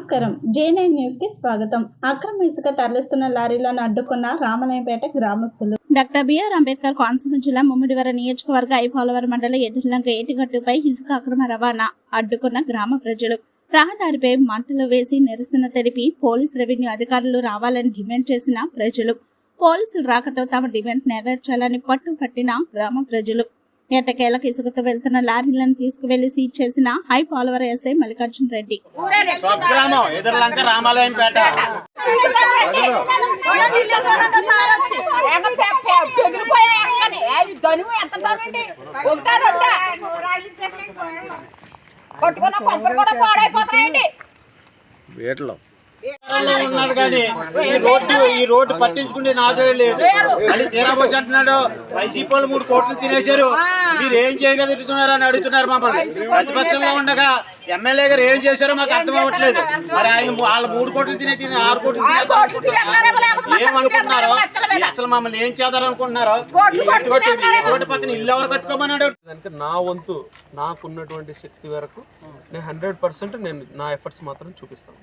నమస్కారం. జే9 న్యూస్ కి స్వాగతం. అక్రమ ఇసుక తరలిస్తున్న లారీలను అడ్డుకున్న రామనాయపేట గ్రామస్తులు. డాక్టర్ బిఆర్ అంబేద్కర్ కోనసీమ జిల్లా ముమ్మిడివరం నియోజకవర్గ ఐపోలవరం మండల ఎదుర్లంక ఏటిగట్టుపై ఇసుక అక్రమ రవాణా అడ్డుకున్న గ్రామ ప్రజలు రహదారిపై మంటలు వేసి నిరసన తెలిపి పోలీస్ రెవెన్యూ అధికారులు రావాలని డిమాండ్ చేసిన ప్రజలు పోలీసులు రాకతో తమ డిమాండ్ నెరవేర్చాలని పట్టుపట్టిన గ్రామ ప్రజలు ఎట్టకేలకు ఇసుకతో వెళ్తున్న లారీలను తీసుకువెళ్లి సీజ్ చేసిన ఐపోలవరం ఎస్ఐ మల్లికార్జున రెడ్డి. ఉన్నాడు కానీ ఈ రోడ్డు పట్టించుకుంటే నాదే లేదు. మళ్ళీ తీరా బస్ అంటున్నాడు వైసీపీ వాళ్ళు 3 కోట్లు తినేశారు, మీరు ఏం చేయగలుగుతున్నారు అని అడుగుతున్నారు మమ్మల్ని. ప్రతిపక్షంలో ఉండగా ఎమ్మెల్యే గారు ఏం చేశారో మాకు అర్థం అవ్వట్లేదు. మరి ఆయన వాళ్ళు 3 కోట్లు తినే 6 కోట్లు ఏమనుకుంటున్నారో, అసలు మమ్మల్ని ఏం చేద్దారనుకుంటున్నారో. రోడ్డు పక్కన ఇల్లు ఎవరు కట్టుకోమన్నాడు. నా వంతు నాకున్నటువంటి శక్తి వరకు నేను 100% నేను నా ఎఫర్ట్స్ మాత్రం చూపిస్తాను.